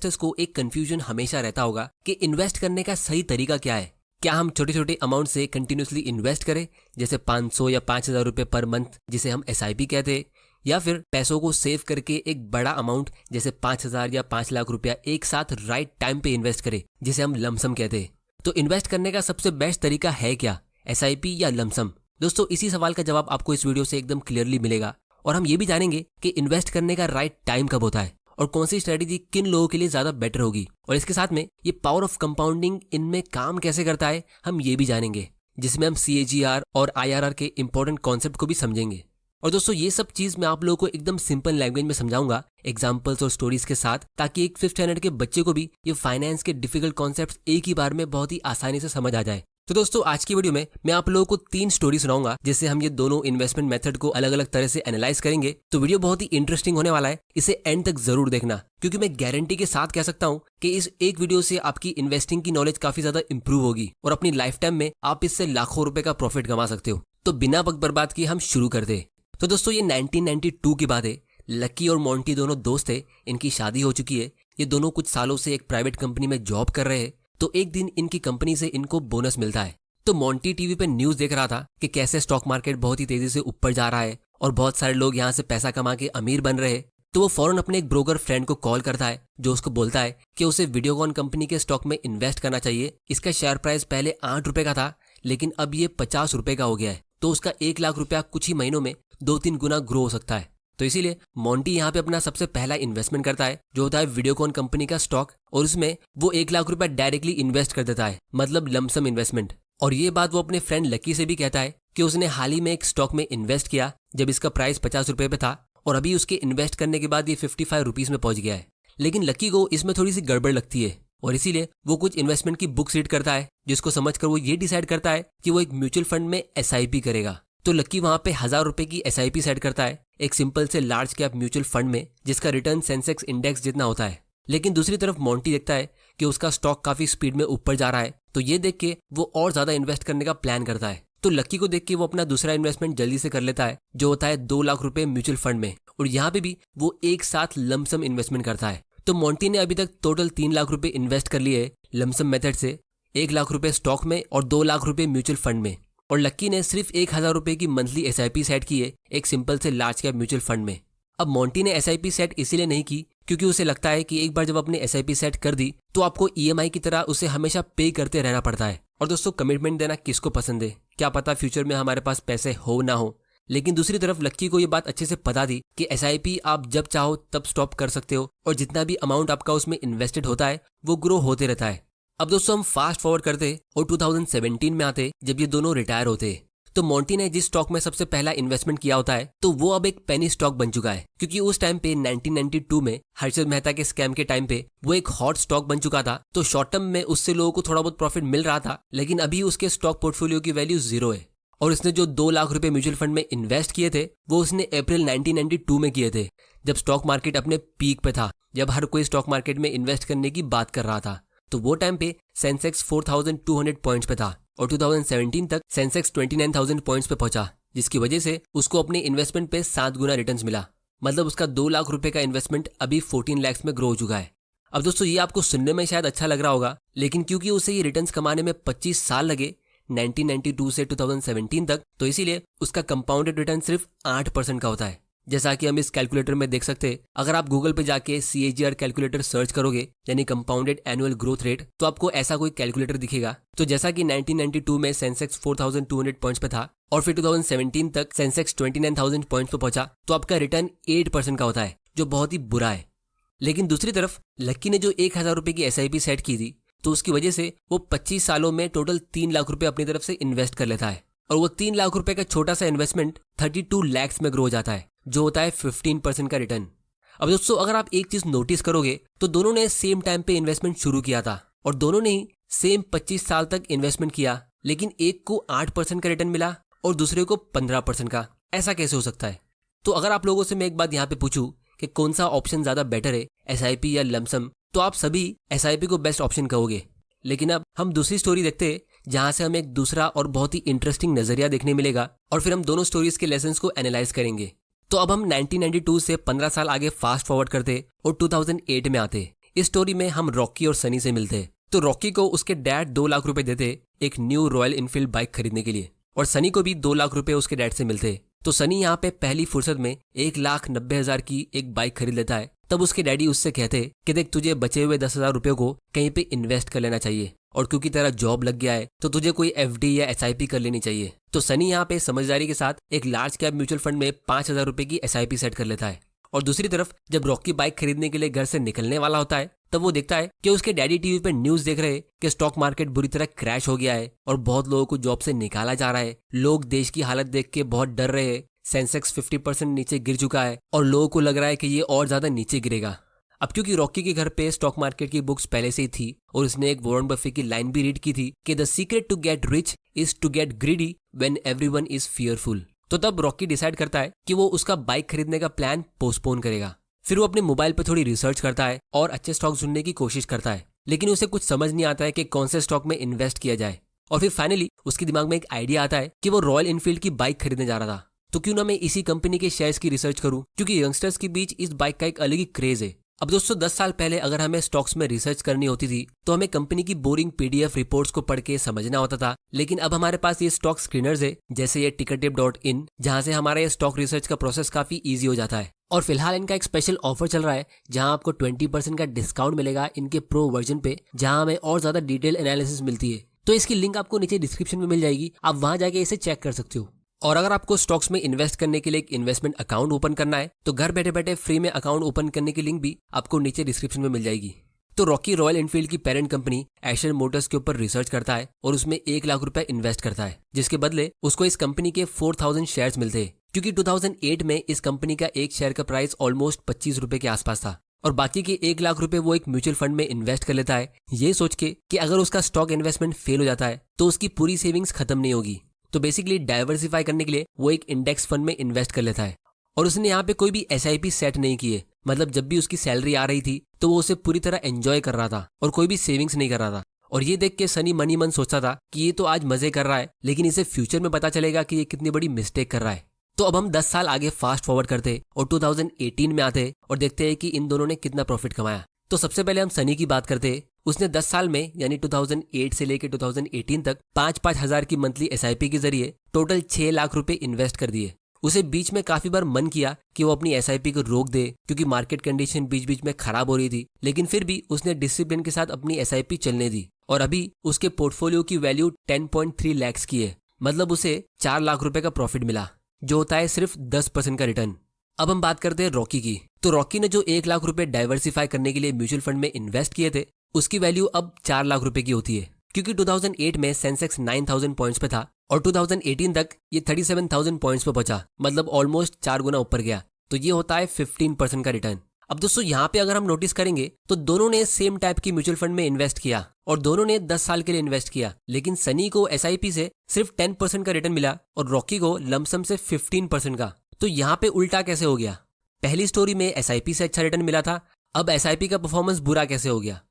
Investors को एक confusion हमेशा रहता होगा कि इन्वेस्ट करने का सही तरीका क्या है। क्या हम छोटे छोटे अमाउंट से कंटिन्यूसली इन्वेस्ट करें, जैसे 500 या 5,000 रुपये पर मंथ जिसे हम SIP कहते हैं, या फिर पैसों को सेव करके एक बड़ा अमाउंट जैसे 5,000 या 5 लाख रुपया एक साथ राइट टाइम पे इन्वेस्ट करें जिसे हम लमसम कहते हैं। तो इन्वेस्ट करने का सबसे बेस्ट तरीका है क्या, SIP या लमसम? दोस्तों, इसी सवाल का जवाब आपको इस वीडियो से एकदम क्लियरली मिलेगा और हम ये भी जानेंगे कि इन्वेस्ट करने का राइट टाइम कब होता है और कौन सी स्ट्रेटेजी किन लोगों के लिए ज्यादा बेटर होगी, और इसके साथ में ये पावर ऑफ कंपाउंडिंग इनमें काम कैसे करता है हम ये भी जानेंगे, जिसमें हम CAGR और IRR के इंपॉर्टेंट कॉन्सेप्ट को भी समझेंगे। और दोस्तों, ये सब चीज मैं आप लोगों को एकदम सिंपल लैंग्वेज में समझाऊंगा, एग्जांपल्स और स्टोरीज के साथ, ताकि एक 5th स्टैंडर्ड के बच्चे को भी ये फाइनेंस के डिफिकल्ट कॉन्सेप्ट्स एक ही बार में बहुत ही आसानी से समझ आ जाए। तो दोस्तों, आज की वीडियो में मैं आप लोगों को 3 स्टोरी सुनाऊंगा जिससे हम ये दोनों इन्वेस्टमेंट मेथड को अलग अलग तरह से एनालाइज करेंगे। तो वीडियो बहुत ही इंटरेस्टिंग होने वाला है, इसे एंड तक जरूर देखना, क्योंकि मैं गारंटी के साथ कह सकता हूं कि इस एक वीडियो से आपकी इन्वेस्टिंग की नॉलेज काफी ज्यादा इंप्रूव होगी और अपनी लाइफ टाइम में आप इससे लाखों रुपए का प्रॉफिट कमा सकते हो। तो बिना वक्त बर्बाद किए हम शुरू कर दे। तो दोस्तों, ये 1992 की बात है। लकी और मोंटी दोनों दोस्त थे, इनकी शादी हो चुकी है, ये दोनों कुछ सालों से एक प्राइवेट कंपनी में जॉब कर रहे हैं। तो एक दिन इनकी कंपनी से इनको बोनस मिलता है। तो मोंटी टीवी पे न्यूज देख रहा था कि कैसे स्टॉक मार्केट बहुत ही तेजी से ऊपर जा रहा है और बहुत सारे लोग यहाँ से पैसा कमा के अमीर बन रहे हैं। तो वो फौरन अपने एक ब्रोकर फ्रेंड को कॉल करता है, जो उसको बोलता है कि उसे वीडियोकॉन कंपनी के स्टॉक में इन्वेस्ट करना चाहिए। इसका शेयर प्राइस पहले 8 रुपए का था, लेकिन अब ये 50 रुपए का हो गया है। तो उसका 1 लाख रुपया कुछ ही महीनों में 2-3 गुना ग्रो हो सकता है। तो इसीलिए मोंटी यहाँ पे अपना सबसे पहला इन्वेस्टमेंट करता है, जो होता है वीडियोकॉन कंपनी का स्टॉक, और उसमें वो 1 लाख रुपया डायरेक्टली इन्वेस्ट कर देता है, मतलब लमसम इन्वेस्टमेंट। और ये बात वो अपने फ्रेंड लकी से भी कहता है कि उसने हाल ही में एक स्टॉक में इन्वेस्ट किया जब इसका प्राइस 50 रुपए पे था, और अभी उसके इन्वेस्ट करने के बाद ये 55 रुपीज में पहुंच गया है। लेकिन लकी को इसमें थोड़ी सी गड़बड़ लगती है और इसीलिए वो कुछ इन्वेस्टमेंट की बुक्स रीड करता है, जिसको समझकर वो ये डिसाइड करता है कि वो एक म्यूचुअल फंड में SIP करेगा। तो लकी वहां पे 1000 रुपए की SIP सेट करता है एक सिंपल से लार्ज कैप म्यूचुअल फंड में, जिसका रिटर्न सेंसेक्स इंडेक्स जितना होता है। लेकिन दूसरी तरफ मोंटी देखता है कि उसका स्टॉक काफी स्पीड में ऊपर जा रहा है, तो ये देख के वो और ज्यादा इन्वेस्ट करने का प्लान करता है। तो लकी को देख के वो अपना दूसरा इन्वेस्टमेंट जल्दी से कर लेता है, जो होता है 2 लाख रुपए म्यूचुअल फंड में, और यहाँ पे भी वो एक साथ लमसम इन्वेस्टमेंट करता है। तो मोंटी ने अभी तक टोटल 3 लाख रुपए इन्वेस्ट कर लिए लमसम मेथड से, 1 लाख रुपए स्टॉक में और 2 लाख रुपए म्यूचुअल फंड में। और लकी ने सिर्फ 1,000 रुपए की मंथली SIP सेट की है एक सिंपल से लार्ज कैप म्यूचुअल फंड में। अब मोंटी ने SIP सेट इसीलिए नहीं की क्योंकि उसे लगता है कि एक बार जब अपने SIP सेट कर दी तो आपको EMI की तरह उसे हमेशा पे करते रहना पड़ता है। और दोस्तों, कमिटमेंट देना किसको पसंद है, क्या पता फ्यूचर में हमारे पास पैसे हो ना हो। लेकिन दूसरी तरफ लक्की को ये बात अच्छे से पता थी कि SIP आप जब चाहो तब स्टॉप कर सकते हो, और जितना भी अमाउंट आपका उसमें इन्वेस्टेड होता है वो ग्रो होते रहता है। अब दोस्तों, हम फास्ट फॉरवर्ड करते और 2017 में आते, जब ये दोनों रिटायर होते। तो मोंटी ने जिस स्टॉक में सबसे पहला इन्वेस्टमेंट किया होता है, तो वो अब एक पेनी स्टॉक बन चुका है, क्योंकि उस टाइम पे 1992 में हर्षद मेहता के स्कैम के टाइम पे वो एक हॉट स्टॉक बन चुका था। तो शॉर्ट टर्म में उससे लोगों को थोड़ा बहुत प्रॉफिट मिल रहा था, लेकिन अभी उसके स्टॉक पोर्टफोलियो की वैल्यू 0 है। और उसने जो 2 लाख रुपए म्यूचुअल फंड में इन्वेस्ट किए थे वो उसने अप्रैल 1992 में किए थे, जब स्टॉक मार्केट अपने पीक पे था, जब हर कोई स्टॉक मार्केट में इन्वेस्ट करने की बात कर रहा था। तो वो टाइम पे सेंसेक्स 4200 पॉइंट्स पे था और 2017 तक सेंसेक्स 29,000 पॉइंट्स पे पहुंचा, जिसकी वजह से उसको अपने इन्वेस्टमेंट पे 7 गुना रिटर्न्स मिला। मतलब उसका 2 लाख रुपए का इन्वेस्टमेंट अभी 14 लाख में ग्रो हो चुका है। अब दोस्तों, ये आपको सुनने में शायद अच्छा लग रहा होगा, लेकिन क्योंकि उसे ये रिटर्न्स कमाने में 25 साल लगे 1992 से 2017 तक, तो इसीलिए उसका कंपाउंडेड रिटर्न सिर्फ 8% का होता है। जैसा कि हम इस कैलकुलेटर में देख सकते हैं, अगर आप गूगल पे जाके CAGR कैलकुलेटर सर्च करोगे, यानी कंपाउंडेड एनुअल ग्रोथ रेट, तो आपको ऐसा कोई कैलकुलेटर दिखेगा। तो जैसा कि 1992 में सेंसेक्स 4200 पॉइंट्स पे था और फिर 2017 तक सेंसेक्स 29,000 पॉइंट्स पे पहुंचा, तो आपका रिटर्न 8% का होता है, जो बहुत ही बुरा है। लेकिन दूसरी तरफ लक्की ने जो 1,000 रुपए की SIP सेट की थी, तो उसकी वजह से वो 25 सालों में टोटल 3 लाख रुपए अपनी तरफ से इन्वेस्ट कर लेता है, और वो 3 लाख रुपए का छोटा सा इन्वेस्टमेंट 32 लाख में ग्रो हो जाता है, जो होता है 15% का रिटर्न। अब दोस्तों, अगर आप एक चीज नोटिस करोगे तो दोनों ने सेम टाइम पे इन्वेस्टमेंट शुरू किया था और दोनों ने ही सेम 25 साल तक इन्वेस्टमेंट किया, लेकिन एक को 8% का रिटर्न मिला और दूसरे को 15% का। ऐसा कैसे हो सकता है? तो अगर आप लोगों से मैं एक बात यहाँ पे पूछूं कि कौन सा ऑप्शन ज्यादा बेटर है, SIP या लमसम, तो आप सभी SIP को बेस्ट ऑप्शन कहोगे। लेकिन अब हम दूसरी स्टोरी देखते हैं, जहां से हमें एक दूसरा और बहुत ही इंटरेस्टिंग नजरिया देखने मिलेगा, और फिर हम दोनों स्टोरीज के लेसन्स को एनालाइज करेंगे। तो अब हम 1992 से 15 साल आगे फास्ट फॉरवर्ड करते और 2008 में आते। इस स्टोरी में हम रॉकी और सनी से मिलते हैं। तो रॉकी को उसके डैड 2 लाख रुपए देते एक न्यू रॉयल इनफील्ड बाइक खरीदने के लिए, और सनी को भी 2 लाख रुपए उसके डैड से मिलते। तो सनी यहाँ पे पहली फुर्सत में 1,90,000 की एक बाइक खरीद लेता है। तब उसके डैडी उससे कहते कि देख, तुझे बचे हुए 10,000 रुपए को कहीं पे इन्वेस्ट कर लेना चाहिए, और क्योंकि तेरा जॉब लग गया है तो तुझे कोई एफडी या एसआईपी कर लेनी चाहिए। तो सनी यहाँ पे समझदारी के साथ एक लार्ज कैप म्यूचुअल फंड में 5,000 रुपए की एसआईपी सेट कर लेता है। और दूसरी तरफ जब रॉकी बाइक खरीदने के लिए घर से निकलने वाला होता है, तब वो देखता है कि उसके डैडी टीवी पे न्यूज देख रहे हैं कि स्टॉक मार्केट बुरी तरह क्रैश हो गया है और बहुत लोगों को जॉब से निकाला जा रहा है। लोग देश की हालत देख के बहुत डर रहे हैं। सेंसेक्स 50% नीचे गिर चुका है और लोगों को लग रहा है कि ये और ज्यादा नीचे गिरेगा। अब क्योंकि रॉकी के घर पे स्टॉक मार्केट की बुक्स पहले से ही थी और उसने एक वॉरेन बफे की लाइन भी रीड की थी कि the secret to get rich is to get greedy when everyone is fearful. तो तब रॉकी डिसाइड करता है कि वो उसका बाइक खरीदने का प्लान पोस्टपोन करेगा। फिर वो अपने मोबाइल पर थोड़ी रिसर्च करता है और अच्छे स्टॉक ढूंढने की कोशिश करता है, लेकिन उसे कुछ समझ नहीं आता है कि कौन से स्टॉक में इन्वेस्ट किया जाए। और फिर फाइनली उसके दिमाग में एक आइडिया आता है कि वो रॉयल इनफील्ड की बाइक खरीदने जा रहा था, तो क्यों ना मैं इसी कंपनी के शेयर्स की रिसर्च करूं, क्योंकि यंगस्टर्स के बीच इस बाइक का एक अलग ही क्रेज है। अब दोस्तों 10 साल पहले अगर हमें स्टॉक्स में रिसर्च करनी होती थी तो हमें कंपनी की बोरिंग पीडीएफ रिपोर्ट्स को पढ़ के समझना होता था, लेकिन अब हमारे पास ये स्टॉक स्क्रीनर्स है, जैसे ये tickertip.in, जहां से हमारा ये स्टॉक रिसर्च का प्रोसेस काफी इजी हो जाता है। और फिलहाल इनका एक स्पेशल ऑफर चल रहा है जहां आपको 20% का डिस्काउंट मिलेगा इनके प्रो वर्जन पे, जहां हमें और ज्यादा डिटेल एनालिसिस मिलती है। तो इसकी लिंक आपको नीचे डिस्क्रिप्शन में मिल जाएगी, आप वहां जाके इसे चेक कर सकते हो। और अगर आपको स्टॉक्स में इन्वेस्ट करने के लिए एक इन्वेस्टमेंट अकाउंट ओपन करना है तो घर बैठे बैठे फ्री में अकाउंट ओपन करने की लिंक भी आपको नीचे डिस्क्रिप्शन में मिल जाएगी। तो रॉकी रॉयल एनफील्ड की पेरेंट कंपनी एशर मोटर्स के ऊपर रिसर्च करता है और उसमें 1 लाख रुपए इन्वेस्ट करता है, जिसके बदले उसको इस कंपनी के 4,000 शेयर्स मिलते हैं, क्योंकि 2008 में इस कंपनी का एक शेयर का प्राइस ऑलमोस्ट 25 रुपए के आसपास था। और बाकी के 1 लाख रुपए वो एक म्यूचुअल फंड में इन्वेस्ट कर लेता है, ये सोच के कि अगर उसका स्टॉक इन्वेस्टमेंट फेल हो जाता है तो उसकी पूरी सेविंग्स खत्म नहीं होगी। तो बेसिकली डाइवर्सिफाई करने के लिए वो एक इंडेक्स फंड में इन्वेस्ट कर लेता है। और उसने यहाँ पे कोई भी एसआईपी सेट नहीं की है, मतलब जब भी उसकी सैलरी आ रही थी तो वो उसे पूरी तरह एंजॉय कर रहा था और कोई भी सेविंग्स नहीं कर रहा था। और ये देख के सनी मनी मन सोचता था कि ये तो आज मजे कर रहा है, लेकिन इसे फ्यूचर में पता चलेगा कि ये कितनी बड़ी मिस्टेक कर रहा है। तो अब हम 10 साल आगे फास्ट फॉरवर्ड करते और 2018 में आते और देखते हैं कि इन दोनों ने कितना प्रॉफिट कमाया। तो सबसे पहले हम सनी की बात करते। उसने 10 साल में यानी 2008 से लेकर 2018 तक 5-5 हजार की मंथली एसआईपी के जरिए टोटल 6 लाख रुपए इन्वेस्ट कर दिए। उसे बीच में काफी बार मन किया कि वो अपनी एसआईपी को रोक दे, क्योंकि मार्केट कंडीशन बीच बीच में खराब हो रही थी, लेकिन फिर भी उसने डिसिप्लिन के साथ अपनी एसआईपी चलने दी। और अभी उसके पोर्टफोलियो की वैल्यू 10.3 लाख की है, मतलब उसे 4 लाख रुपए का प्रॉफिट मिला, जो होता है सिर्फ 10% का रिटर्न। अब हम बात करते हैं रॉकी की। तो रॉकी ने जो 1 लाख रुपए डाइवर्सिफाई करने के लिए म्यूचुअल फंड में इन्वेस्ट किए थे, उसकी वैल्यू अब 4 लाख रुपए की होती है, क्योंकि 2008 में सेंसेक्स 9,000 पॉइंट्स पे था और 2018 तक ये 37,000 पॉइंट्स पे पहुंचा, मतलब ऑलमोस्ट 4 गुना ऊपर गया। तो ये होता है 15% का रिटर्न। अब दोस्तों यहाँ पे अगर हम नोटिस करेंगे तो दोनों ने सेम टाइप की म्यूचुअल फंड में इन्वेस्ट किया और दोनों ने 10 साल के लिए इन्वेस्ट किया, लेकिन सनी को एसआईपी से सिर्फ 10% का रिटर्न मिला और रॉकी को लमसम से 15% का। तो यहाँ पे उल्टा कैसे हो गया? पहली स्टोरी में एसआईपी से अच्छा रिटर्न मिला था, अब एसआईपी का परफॉर्मेंस बुरा कैसे हो गया?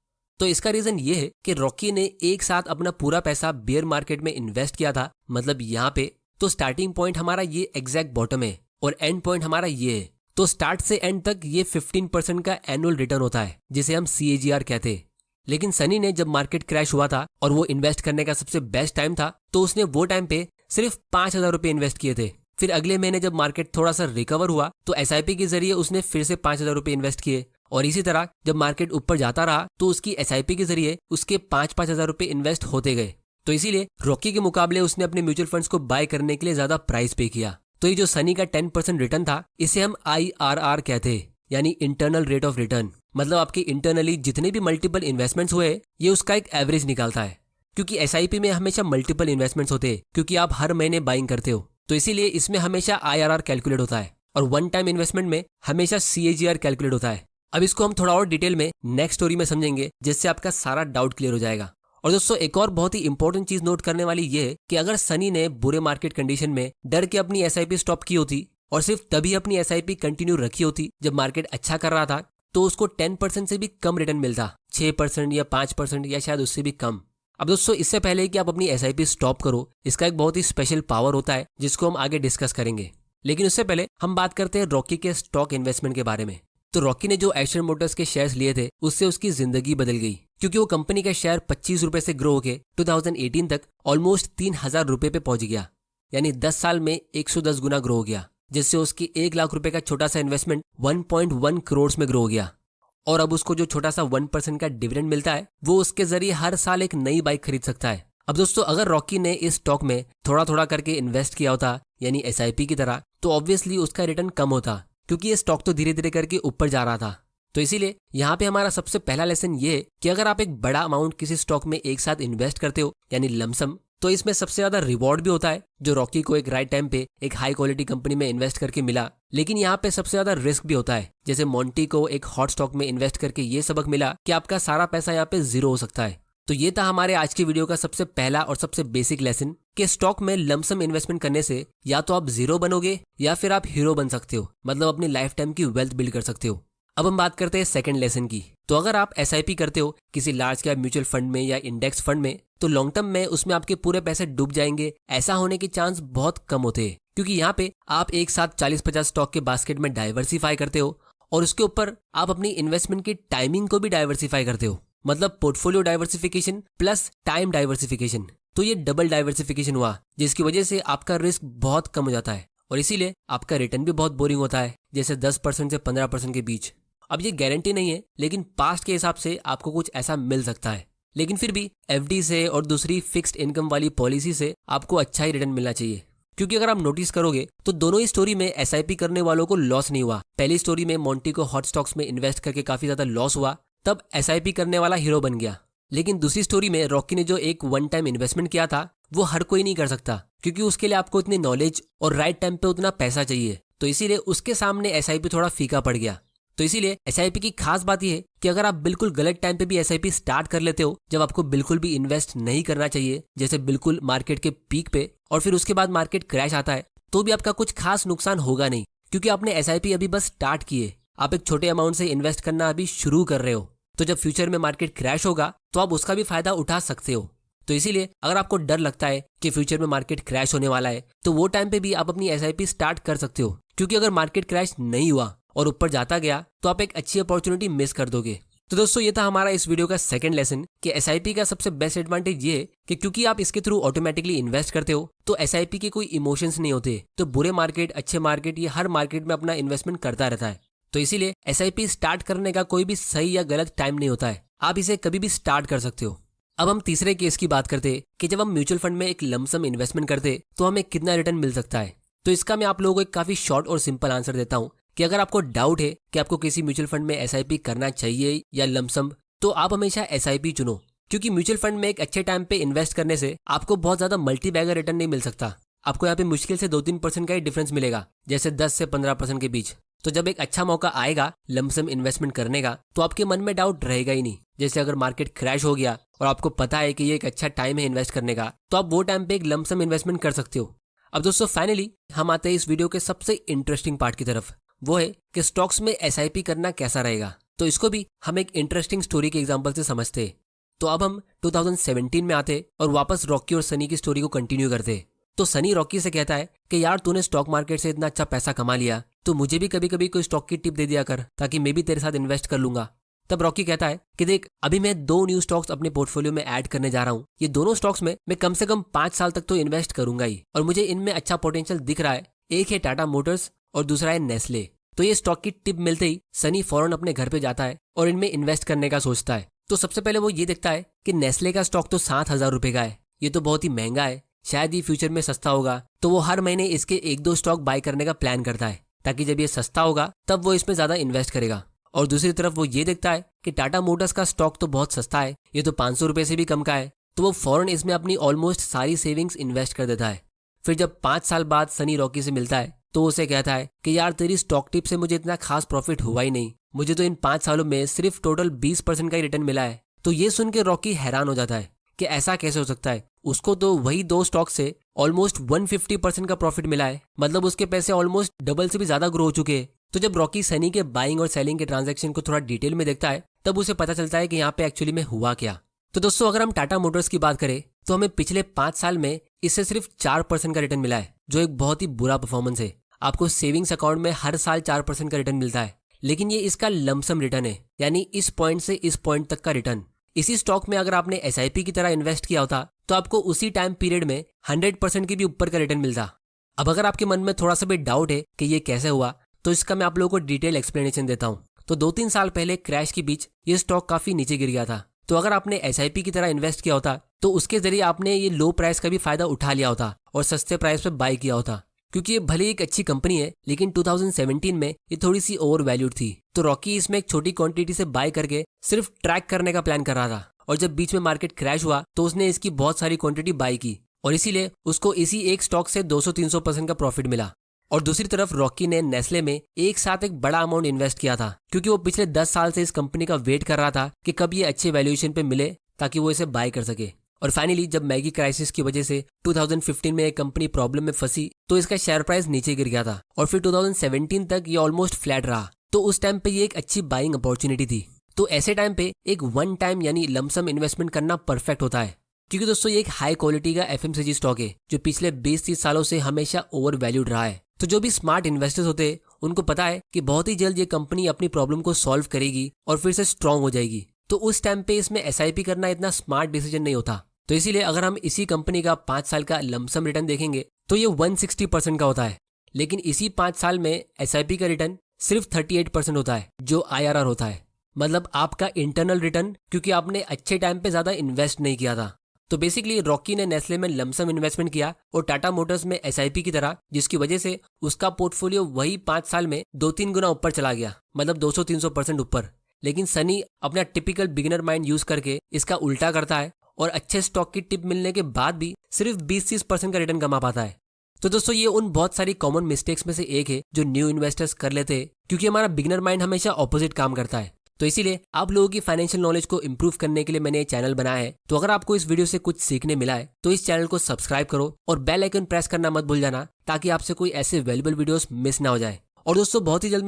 तो इसका रीजन ये है कि रॉकी ने एक साथ अपना पूरा पैसा बेयर मार्केट में इन्वेस्ट किया था, मतलब यहाँ पे तो स्टार्टिंग पॉइंट हमारा ये एग्जैक्ट बॉटम है और एंड पॉइंट हमारा ये है। तो स्टार्ट से एंड तक ये 15% का एनुअल रिटर्न होता है, जिसे हम CAGR कहते हैं। लेकिन सनी ने जब मार्केट क्रैश हुआ था और वो इन्वेस्ट करने का सबसे बेस्ट टाइम था, तो उसने वो टाइम पे सिर्फ 5,000 रुपए इन्वेस्ट किए थे। फिर अगले महीने जब मार्केट थोड़ा सा रिकवर हुआ तो एसआईपी के जरिए उसने फिर से 5,000 रुपए इन्वेस्ट किए, और इसी तरह जब मार्केट ऊपर जाता रहा तो उसकी एसआईपी के जरिए उसके 5-5 हजार रुपए इन्वेस्ट होते गए। तो इसीलिए रॉकी के मुकाबले उसने अपने म्यूचुअल फंड्स को बाय करने के लिए ज्यादा प्राइस पे किया। तो ये जो सनी का 10% रिटर्न था, इसे हम IRR कहते हैं, यानी इंटरनल रेट ऑफ रिटर्न। मतलब आपके इंटरनली जितने भी मल्टीपल इन्वेस्टमेंट्स हुए, ये उसका एक एवरेज निकालता है। क्योंकि एसआईपी में हमेशा मल्टीपल इन्वेस्टमेंट्स होते हैं, क्योंकि आप हर महीने बाइंग करते हो, तो इसीलिए इसमें हमेशा IRR कैलकुलेट होता है और वन टाइम इन्वेस्टमेंट में हमेशा CAGR कैलकुलेट होता है। अब इसको हम थोड़ा और डिटेल में नेक्स्ट स्टोरी में समझेंगे, जिससे आपका सारा डाउट क्लियर हो जाएगा। और दोस्तों एक और बहुत ही इंपॉर्टेंट चीज नोट करने वाली ये है कि अगर सनी ने बुरे मार्केट कंडीशन में डर के अपनी एसआईपी स्टॉप की होती और सिर्फ तभी अपनी एसआईपी कंटिन्यू रखी होती जब मार्केट अच्छा कर रहा था, तो उसको 10% से भी कम रिटर्न मिलता, 6% या 5% या शायद उससे भी कम। अब दोस्तों इससे पहले कि आप अपनी एसआईपी स्टॉप करो, इसका एक बहुत ही स्पेशल पावर होता है जिसको हम आगे डिस्कस करेंगे। लेकिन उससे पहले हम बात करते हैं रॉकी के स्टॉक इन्वेस्टमेंट के बारे में। तो रॉकी ने जो एशर मोटर्स के शेयर्स लिए थे उससे उसकी जिंदगी बदल गई, क्योंकि वो कंपनी का शेयर 25 रुपए से ग्रो होकर 2018 तक ऑलमोस्ट 3,000 रुपए पे पहुंच गया। यानी 10 साल में 110 गुना ग्रो हो गया, जिससे उसकी 1 लाख रुपए का छोटा सा इन्वेस्टमेंट 1.1 करोड़ में ग्रो हो गया। और अब उसको जो छोटा सा 1% का डिविडेंड मिलता है वो उसके जरिए हर साल एक नई बाइक खरीद सकता है। अब दोस्तों, अगर रॉकी ने इस स्टॉक में थोड़ा थोड़ा करके इन्वेस्ट किया होता, यानी SIP की तरह, तो ऑब्वियसली उसका रिटर्न कम होता, क्योंकि ये स्टॉक तो धीरे धीरे करके ऊपर जा रहा था। तो इसीलिए यहाँ पे हमारा सबसे पहला लेसन ये है कि अगर आप एक बड़ा अमाउंट किसी स्टॉक में एक साथ इन्वेस्ट करते हो, यानी लमसम, तो इसमें सबसे ज्यादा रिवॉर्ड भी होता है, जो रॉकी को एक राइट टाइम पे एक हाई क्वालिटी कंपनी में इन्वेस्ट करके मिला। लेकिन यहाँ पे सबसे ज्यादा रिस्क भी होता है, जैसे मोंटी को एक हॉट स्टॉक में इन्वेस्ट करके ये सबक मिला कि आपका सारा पैसा यहाँ पे जीरो हो सकता है। तो ये था हमारे आज की वीडियो का सबसे पहला और सबसे बेसिक लेसन कि स्टॉक में लमसम इन्वेस्टमेंट करने से या तो आप जीरो बनोगे या फिर आप हीरो बन सकते हो, मतलब अपनी लाइफ टाइम की वेल्थ बिल्ड कर सकते हो। अब हम बात करते हैं सेकंड लेसन की। तो अगर आप SIP करते हो किसी लार्ज कैप म्यूचुअल फंड में या इंडेक्स फंड में, तो लॉन्ग टर्म में उसमें आपके पूरे पैसे डूब जाएंगे, ऐसा होने के चांस बहुत कम होते हैं, क्योंकि यहाँ पे आप एक साथ 40-50 स्टॉक के बास्केट में डाइवर्सिफाई करते हो और उसके ऊपर आप अपनी इन्वेस्टमेंट की टाइमिंग को भी डाइवर्सिफाई करते हो, मतलब portfolio diversification plus time diversification. तो ये डबल डाइवर्सिफिकेशन हुआ, जिसकी वजह से आपका रिस्क बहुत कम हो जाता है और इसीलिए आपका रिटर्न भी बहुत बोरिंग होता है, जैसे 10% से 15% के बीच। अब ये गारंटी नहीं है, लेकिन पास्ट के हिसाब से आपको कुछ ऐसा मिल सकता है। लेकिन फिर भी FD से और दूसरी फिक्स्ड इनकम वाली पॉलिसी से आपको अच्छा ही रिटर्न मिलना चाहिए, क्योंकि अगर आप नोटिस करोगे तो दोनों ही स्टोरी में SIP करने वालों को लॉस नहीं हुआ। पहली स्टोरी में मोंटी को हॉट स्टॉक्स में इन्वेस्ट करके काफी ज्यादा लॉस हुआ, तब SIP करने वाला हीरो बन गया। लेकिन दूसरी स्टोरी में रॉकी ने जो एक वन टाइम इन्वेस्टमेंट किया था वो हर कोई नहीं कर सकता, क्योंकि उसके लिए आपको इतनी नॉलेज और राइट टाइम पे उतना पैसा चाहिए। तो इसीलिए उसके सामने SIP थोड़ा फीका पड़ गया। तो इसीलिए SIP की खास बात यह है कि अगर आप बिल्कुल गलत टाइम पे भी SIP स्टार्ट कर लेते हो, जब आपको बिल्कुल भी इन्वेस्ट नहीं करना चाहिए, जैसे बिल्कुल मार्केट के पीक पे, और फिर उसके बाद मार्केट क्रैश आता है, तो भी आपका कुछ खास नुकसान होगा नहीं, क्योंकि आपने SIP अभी बस स्टार्ट किए। आप एक छोटे अमाउंट से इन्वेस्ट करना अभी शुरू कर रहे हो, तो जब फ्यूचर में मार्केट क्रैश होगा तो आप उसका भी फायदा उठा सकते हो। तो इसीलिए अगर आपको डर लगता है कि फ्यूचर में मार्केट क्रैश होने वाला है, तो वो टाइम पे भी आप अपनी SIP स्टार्ट कर सकते हो, क्योंकि अगर मार्केट क्रैश नहीं हुआ और ऊपर जाता गया तो आप एक अच्छी अपॉर्चुनिटी मिस कर दोगे। तो दोस्तों, ये था हमारा इस वीडियो का सेकंड लेसन कि SIP का सबसे बेस्ट एडवांटेज ये है कि क्योंकि आप इसके थ्रू ऑटोमेटिकली इन्वेस्ट करते हो, तो SIP के कोई इमोशंस नहीं होते। तो बुरे मार्केट, अच्छे मार्केट, ये हर मार्केट में अपना इन्वेस्टमेंट करता रहता है। तो इसीलिए SIP स्टार्ट करने का कोई भी सही या गलत टाइम नहीं होता है, आप इसे कभी भी स्टार्ट कर सकते हो। अब हम तीसरे केस की बात करते हैं कि जब हम म्यूचुअल फंड में एक लमसम इन्वेस्टमेंट करते तो हमें कितना रिटर्न मिल सकता है। तो इसका मैं आप लोगों को एक काफी शॉर्ट और सिंपल आंसर देता हूँ कि अगर आपको डाउट है कि आपको किसी म्यूचुअल फंड में SIP करना चाहिए या लमसम, तो आप हमेशा SIP चुनो, क्योंकि म्यूचुअल फंड में एक अच्छे टाइम पे इन्वेस्ट करने से आपको बहुत ज्यादा मल्टी बैगर रिटर्न नहीं मिल सकता। आपको यहाँ पे मुश्किल से 2-3% का ही डिफरेंस मिलेगा, जैसे 10 से 15% के बीच। तो जब एक अच्छा मौका आएगा लमसम इन्वेस्टमेंट करने का, तो आपके मन में डाउट रहेगा ही नहीं। जैसे अगर मार्केट क्रैश हो गया और आपको पता है कि ये एक अच्छा टाइम है इन्वेस्ट करने का, तो आप वो टाइम पे एक लमसम इन्वेस्टमेंट कर सकते हो। अब दोस्तों, फाइनली हम आते हैं इस वीडियो के सबसे इंटरेस्टिंग पार्ट की तरफ, वो है कि स्टॉक्स में SIP करना कैसा रहेगा। तो इसको भी हम एक इंटरेस्टिंग स्टोरी के एग्जांपल से समझते हैं। तो अब हम 2017 में आते और वापस रॉकी और सनी की स्टोरी को कंटिन्यू करते। तो सनी रॉकी से कहता है कि यार, तूने स्टॉक मार्केट से इतना अच्छा पैसा कमा लिया, तो मुझे भी कभी कभी कोई स्टॉक की टिप दे दिया कर, ताकि मैं भी तेरे साथ इन्वेस्ट कर लूंगा। तब रॉकी कहता है कि देख, अभी मैं 2 न्यू स्टॉक्स अपने पोर्टफोलियो में ऐड करने जा रहा हूँ। ये दोनों स्टॉक्स में मैं कम से कम 5 साल तक तो इन्वेस्ट करूंगा ही, और मुझे इनमें अच्छा पोटेंशियल दिख रहा है। एक है टाटा मोटर्स और दूसरा है नेस्ले। तो ये स्टॉक की टिप मिलते ही सनी फौरन अपने घर पे जाता है और इनमें इन्वेस्ट करने का सोचता है। तो सबसे पहले वो ये देखता है कि नेस्ले का स्टॉक तो 7,000 रुपए का है, ये तो बहुत ही महंगा है, शायद ये फ्यूचर में सस्ता होगा। तो वो हर महीने इसके 1-2 स्टॉक बाय करने का प्लान करता है, ताकि जब ये सस्ता होगा तब वो इसमें ज्यादा इन्वेस्ट करेगा। और दूसरी तरफ वो ये देखता है कि टाटा मोटर्स का स्टॉक तो बहुत सस्ता है, ये तो 500 रुपए से भी कम का है। तो वो फौरन इसमें अपनी ऑलमोस्ट सारी सेविंग्स इन्वेस्ट कर देता है। फिर जब 5 साल बाद सनी रॉकी से मिलता है, तो उसे कहता है कि यार, तेरी स्टॉक टिप से मुझे इतना खास प्रॉफिट हुआ ही नहीं, मुझे तो इन 5 सालों में सिर्फ टोटल 20% का ही रिटर्न मिला है। तो ये सुन के रॉकी हैरान हो जाता है कि ऐसा कैसे हो सकता है, उसको तो वही 2 स्टॉक से ऑलमोस्ट 150% का प्रॉफिट मिला है, मतलब उसके पैसे ऑलमोस्ट डबल से भी ज्यादा ग्रो हो चुके हैं। तो जब रॉकी सनी के बाइंग और सेलिंग के ट्रांजैक्शन को थोड़ा डिटेल में देखता है, तब उसे पता चलता है कि यहाँ पे एक्चुअली में हुआ क्या। तो दोस्तों, अगर हम टाटा मोटर्स की बात करें तो हमें पिछले 5 साल में इससे सिर्फ 4% का रिटर्न मिला है, जो एक बहुत ही बुरा परफॉर्मेंस है। आपको सेविंग्स अकाउंट में हर साल 4% का रिटर्न मिलता है, लेकिन ये इसका लमसम रिटर्न है, यानी इस पॉइंट से इस पॉइंट तक का रिटर्न। इसी स्टॉक में अगर आपने SIP की तरह इन्वेस्ट किया होता तो आपको उसी टाइम पीरियड में 100% की भी ऊपर का रिटर्न मिलता। अब अगर आपके मन में थोड़ा सा भी डाउट है कि ये कैसे हुआ, तो इसका मैं आप लोगों को डिटेल एक्सप्लेनेशन देता हूँ। तो 2-3 साल पहले क्रैश के बीच ये स्टॉक काफी नीचे गिर गया था। तो अगर आपने SIP की तरह इन्वेस्ट किया होता तो उसके जरिए आपने ये लो प्राइस का भी फायदा उठा लिया होता और सस्ते प्राइस पे बाय किया होता, क्योंकि ये भले एक अच्छी कंपनी है लेकिन 2017 में ये थोड़ी सी ओवर वैल्यूड थी। तो रॉकी इसमें एक छोटी क्वांटिटी से बाय करके सिर्फ ट्रैक करने का प्लान कर रहा था, और जब बीच में मार्केट क्रैश हुआ तो उसने इसकी बहुत सारी क्वांटिटी बाय की और इसीलिए उसको इसी एक स्टॉक से 200-300% का प्रॉफिट मिला। और दूसरी तरफ रॉकी ने नेस्ले में एक साथ एक बड़ा अमाउंट इन्वेस्ट किया था, क्योंकि वो पिछले 10 साल से इस कंपनी का वेट कर रहा था कि कब ये अच्छे वैल्यूएशन पे मिले ताकि वो इसे बाय कर सके। और फाइनली जब मैगी क्राइसिस की वजह से 2015 में एक कंपनी प्रॉब्लम में फंसी तो इसका शेयर प्राइस नीचे गिर गया था और फिर 2017 तक ये ऑलमोस्ट फ्लैट रहा। तो उस टाइम पे ये एक अच्छी बाइंग अपॉर्चुनिटी थी। तो ऐसे टाइम पे एक वन टाइम यानी लमसम इन्वेस्टमेंट करना परफेक्ट होता है, क्योंकि दोस्तों ये एक हाई क्वालिटी का FMCG स्टॉक है जो पिछले 20-30 सालों से हमेशा ओवर वैल्यूड रहा है। तो जो भी स्मार्ट इन्वेस्टर्स होते हैं उनको पता है कि बहुत ही जल्द ये कंपनी अपनी प्रॉब्लम को सॉल्व करेगी और फिर से स्ट्रांग हो जाएगी। तो उस टाइम पे इसमें SIP करना इतना स्मार्ट डिसीजन नहीं होता। तो इसीलिए अगर हम इसी कंपनी का 5 साल का लमसम रिटर्न देखेंगे तो ये 160% का होता है, लेकिन इसी 5 साल में SIP का रिटर्न सिर्फ 38% होता है, जो IRR होता है, मतलब आपका इंटरनल रिटर्न, क्योंकि आपने अच्छे टाइम पे ज्यादा इन्वेस्ट नहीं किया था। तो बेसिकली रॉकी ने नेस्ले में लमसम इन्वेस्टमेंट किया और टाटा मोटर्स में SIP की तरह, जिसकी वजह से उसका पोर्टफोलियो वही 5 साल में 2-3 गुना ऊपर चला गया, मतलब 200-300% ऊपर। लेकिन सनी अपना टिपिकल बिगिनर माइंड यूज करके इसका उल्टा करता है और अच्छे स्टॉक की टिप मिलने के बाद भी सिर्फ 20-30% का रिटर्न कमा पाता है। तो दोस्तों ये उन बहुत सारी कॉमन मिस्टेक्स में से एक है जो न्यू इन्वेस्टर्स कर लेते हैं, क्योंकि हमारा बिगिनर माइंड हमेशा ऑपोजिट काम करता है। तो इसीलिए आप लोगों की फाइनेंशियल नॉलेज को इंप्रूव करने के लिए मैंने ये चैनल बनाया है। तो अगर आपको इस वीडियो से कुछ सीखने मिला है तो इस चैनल को सब्सक्राइब करो और बेल आइकन प्रेस करना मत भूल जाना, ताकि आपसे कोई ऐसे वैल्यूएबल वीडियोस मिस ना हो जाए। और दोस्तों बहुत ही जल्द